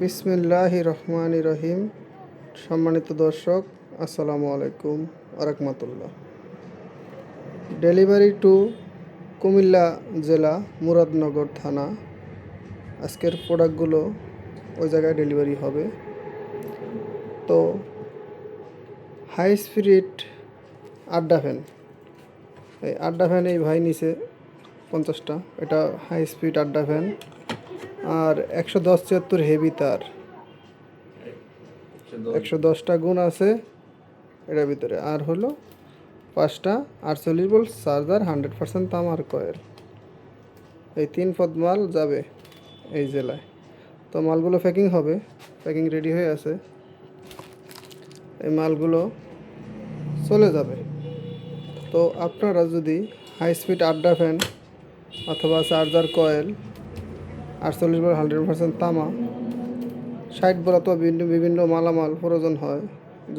বিসমিল্লাহির রহমানির রহিম। সম্মানিত দর্শক, আসসালামু আলাইকুম ওয়া রাহমাতুল্লাহ। ডেলিভারি টু কুমিল্লা জেলা মুরাদনগর থানা। আজকের প্রোডাক্টগুলো ওই জায়গায় ডেলিভারি হবে। তো হাই স্পিরিট আড্ডা ফ্যান, এই আড্ডা ফ্যান এই ভাই নিছে 50টা। এটা হাই স্পিড আড্ডা ফ্যান, আর 110-74 হেভি তার, 110টা গুণ আছে এটার ভিতরে, আর হলো 5টা 48 ভোল্ট চার্জার, 100% তামার কয়েল। এই 3 পদ মাল যাবে এই জেলায়। তো মালগুলো প্যাকিং হবে, প্যাকিং রেডি হয়ে আছে। এই মালগুলো চলে যাবে। তো আপনারা যদি হাই স্পিড আড্ডা ফ্যান অথবা চার্জার কয়েল 48 ভোল্ট 100% তামা 60 ভোল্ট অথবা বিভিন্ন মালামাল প্রয়োজন হয়,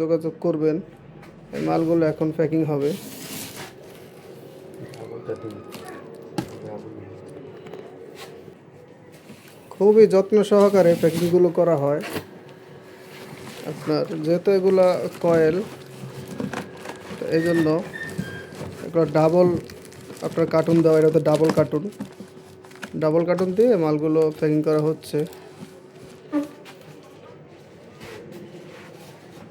যোগাযোগ করবেন। এই মালগুলো এখন প্যাকিং হবে। খুবই যত্ন সহকারে প্যাকিংগুলো করা হয়। আপনার যেহেতু এগুলা কয়েল, তো এই জন্য এগুলো ডাবল আপনার কার্টুন দেওয়া, এটা তো ডাবল কার্টুন দিয়ে মালগুলো প্যাকিং করা হচ্ছে।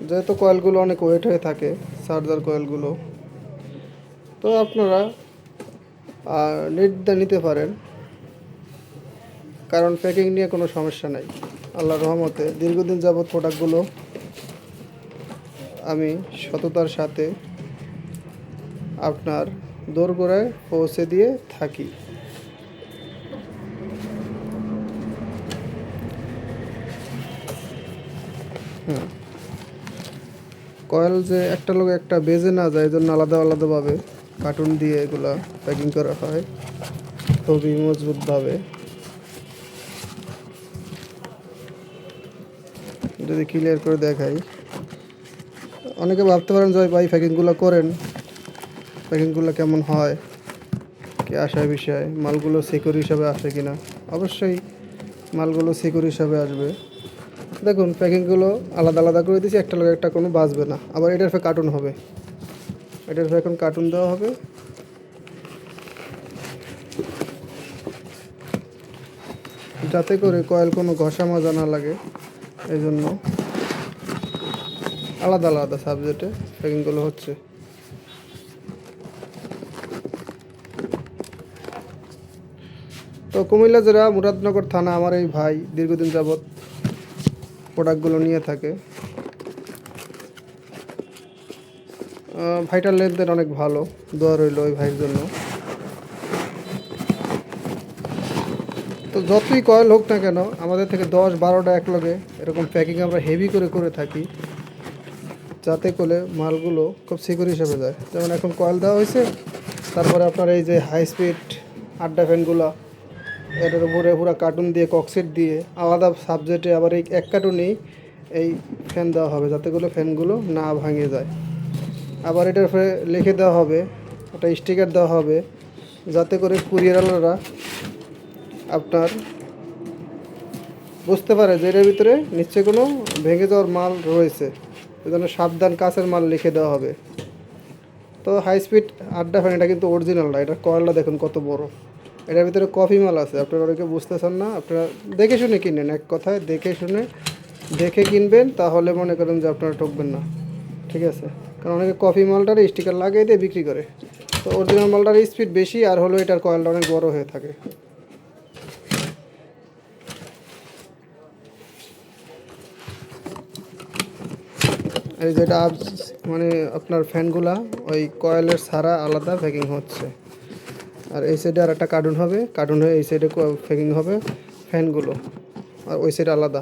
যেহেতু কয়েলগুলো অনেক ওয়েট হয়ে থাকে, চার্জার কয়েলগুলো, তো আপনারা নির্দ্বিধায় নিতে পারেন, কারণ প্যাকিং নিয়ে কোনো সমস্যা নাই। আল্লাহর রহমতে দীর্ঘদিন যাবৎ প্রোডাক্টগুলো আমি সততার সাথে আপনার দোরগোড়ায় পৌঁছে দিয়ে থাকি। কয়েল যে একটা লোক একটা বেজে না যায়, এই জন্য আলাদাভাবে কার্টুন দিয়ে এগুলা প্যাকিং করা হয় খুবই মজবুতভাবে। যদি ক্লিয়ার করে দেখাই, অনেকে ভাবতে পারেন যে ভাই প্যাকিংগুলো করেন, প্যাকিংগুলো কেমন হয়, কি আসার বিষয়, মালগুলো সিকিউর হিসাবে আসে কিনা। অবশ্যই মালগুলো সিকিউর হিসাবে আসবে। দেখুন প্যাকিংগুলো আলাদা করে দিয়েছি, একটা লোক একটা কোনো বাঁচবে না। আবার এটার ফে কার্টুন হবে, এটার ফে এখন কার্টুন দেওয়া হবে। যাতে করে কয়েল কোনো ঘষা মাজা না লাগে, এই জন্য আলাদা সাবজেক্টে প্যাকিংগুলো হচ্ছে। তো কুমিল্লা জেলা মুরাদনগর থানা আমার এই ভাই দীর্ঘদিন যাবৎ প্রোডাক্টগুলো নিয়ে থাকে। ভাইটার লেনদেন অনেক ভালো, দোয়া রইল ওই ভাইয়ের জন্য। তো যতই কয়েল হোক না কেন, আমাদের থেকে 10-12টা একলগে এরকম প্যাকিং আমরা হেভি করে থাকি, যাতে করে মালগুলো খুব সিকিউর হিসেবে যায়। যেমন এখন কয়েল দেওয়া হয়েছে, তারপরে আপনার এই যে হাই স্পিড আড্ডা ফ্যানগুলো, এটার উপরে পুরো কার্টুন দিয়ে ককসেট দিয়ে আলাদা সাবজেক্টে আবার এই এক কার্টুনেই এই ফ্যান দেওয়া হবে, যাতে করে ফ্যানগুলো না ভাঙে যায়। আবার এটার উপরে লিখে দেওয়া হবে, একটা স্টিকার দেওয়া হবে, যাতে করে কুরিয়ারওয়ালারা আপনার বুঝতে পারে যে এটার ভিতরে নিশ্চয়ই কোনো ভেঙে যাওয়ার মাল রয়েছে, এই জন্য সাবধান কাছের মাল লিখে দেওয়া হবে। তো হাই স্পিড আড্ডা ফ্যান এটা কিন্তু অরিজিনাল না, এটা কয়েলটা দেখুন কত বড়। এটার ভিতরে কফি মাল আছে, আপনারা অনেকে বুঝতেছেন না। আপনারা দেখে শুনে কিনেন, এক কথায় দেখে কিনবেন, তাহলে মনে করেন যে আপনারা ঠকবেন না, ঠিক আছে? কারণ অনেকে কফি মালটার স্টিকার লাগিয়ে দিয়ে বিক্রি করে। তো অরিজিনাল মালটার স্পিড বেশি, আর হলো এটার কয়েলটা অনেক বড় হয়ে থাকে। এই যেটা মানে আপনার ফ্যানগুলা ওই কয়েলের ছাড়া আলাদা প্যাকিং হচ্ছে। আর এই সাইডে আর একটা কার্টুন হবে, কার্টুন হয়ে এই সাইডে প্যাকিং হবে ফ্যানগুলো, আর ওই সাইড আলাদা,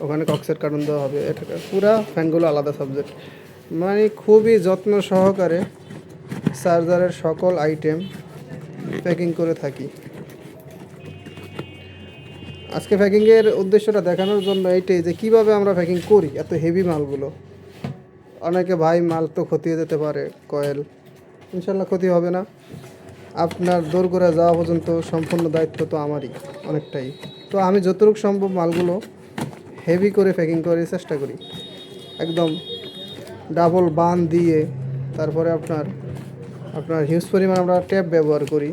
ওখানে কক্সের কার্টুন দেওয়া হবে। এটা পুরা ফ্যানগুলো আলাদা সাবজেক্ট। মানে খুবই যত্ন সহকারে চার্জারের সকল আইটেম প্যাকিং করে থাকি। আজকে প্যাকিংয়ের উদ্দেশ্যটা দেখানোর জন্য এইটাই, যে কীভাবে আমরা প্যাকিং করি এত হেভি মালগুলো। অনেকে ভাই মাল তো ক্ষতি হয়ে যেতে পারে, কয়েল ইনশাল্লাহ ক্ষতি হবে না। আপনার দোরগোড়া যাওয়া পর্যন্ত সম্পূর্ণ দায়িত্ব তো আমারই অনেকটাই। তো আমি যতটুকু সম্ভব মালগুলো হেভি করে প্যাকিং করার চেষ্টা করি, একদম ডাবল বান দিয়ে। তারপরে আপনার আপনার হিউজ পরিমাণ আমরা ট্যাপ ব্যবহার করি।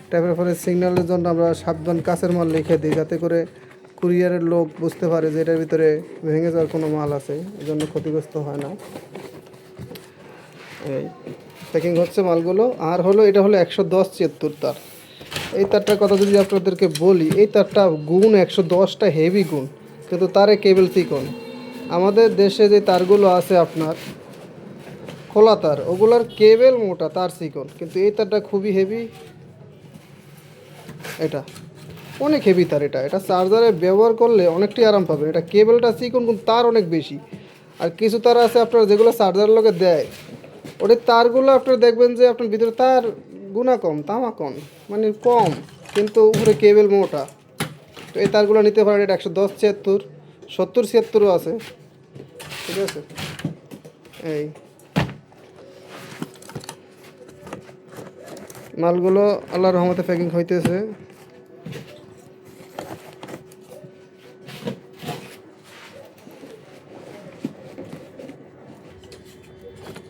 ট্যাপের ফলে সিগন্যালের জন্য আমরা সাবধান কাছের মাল লিখে দিই, যাতে করে কুরিয়ারের লোক বুঝতে পারে যে এটার ভিতরে ভেঙে যাওয়ার কোনো মাল আছে, এই জন্য ক্ষতিগ্রস্ত হয় না। এই প্যাকিং হচ্ছে মালগুলো। আর হলো এটা হলো 110/76 তার। এই তারটার কথা যদি আপনাদেরকে বলি, এই তারটা গুণ 110টা হেভি গুণ, কিন্তু তারে কেবল চিকন। আমাদের দেশে যে তারগুলো আছে আপনার খোলা তার, ওগুলার কেবল মোটা, তার চিকন, কিন্তু এই তারটা খুবই হেভি। এটা অনেক হেভি তার, এটা চার্জারে ব্যবহার করলে অনেকটাই আরাম পাবেন। এটা কেবলটা চিকন কিন্তু তার অনেক বেশি। আর কিছু তার আছে আপনার যেগুলো চার্জারের লোকে দেয়, ওদের তারগুলো আপনার দেখবেন যে আপনার ভিতরে তার গুণা কম, তামা কম, মানে কম, কিন্তু উপরে কেবল মোটা। তো এই তারগুলো নিতে পারেন। এটা 110/76, 70/76ও আছে, ঠিক আছে। এই মালগুলো আল্লাহর রহমতে প্যাকিং হইতেছে।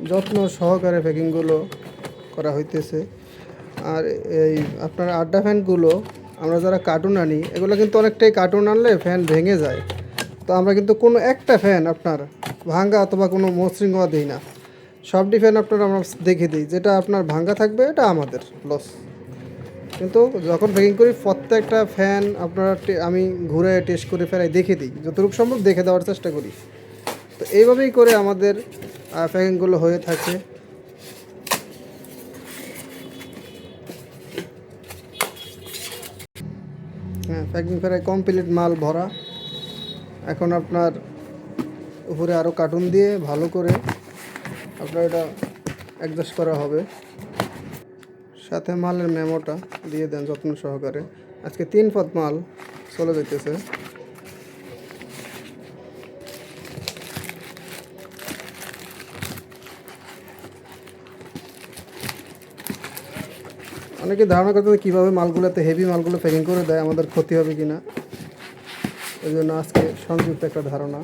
যত্ন সহকারে প্যাকিংগুলো করা হইতেছে। আর এই আপনার আড্ডা ফ্যানগুলো আমরা যারা কার্টুন আনি, এগুলো কিন্তু অনেকটাই কার্টুন আনলে ফ্যান ভেঙে যায়। তো আমরা কিন্তু কোনো একটা ফ্যান আপনার ভাঙ্গা অথবা কোনো মসৃণ হওয়া দিই না। সবটি ফ্যান আপনার আমরা দেখে দিই, যেটা আপনার ভাঙ্গা থাকবে এটা আমাদের লস। কিন্তু যখন প্যাকিং করি প্রত্যেকটা ফ্যান আপনারা আমি ঘুরে টেস্ট করে ফেরাই দেখে দিই, যতটুকু সম্ভব দেখে দেওয়ার চেষ্টা করি। তো এইভাবেই করে আমাদের প্যাকিংগুলো হয়ে থাকে। হ্যাঁ, প্যাকিং প্রায় কমপ্লিট, মাল ভরা। এখন আপনার উপরে আরও কার্টুন দিয়ে ভালো করে আপনার এটা অ্যাডজাস্ট করা হবে। সাথে মালের মেমোটা দিয়ে দেন যত্ন সহকারে। আজকে 3 পদ মাল চলে যেতেছে। অনেকে ধারণা করতে কীভাবে মালগুলোতে হেভি মালগুলো প্যাকিং করে দেয়, আমাদের ক্ষতি হবে কি না, এই জন্য আজকে সংযুক্ত একটা ধারণা।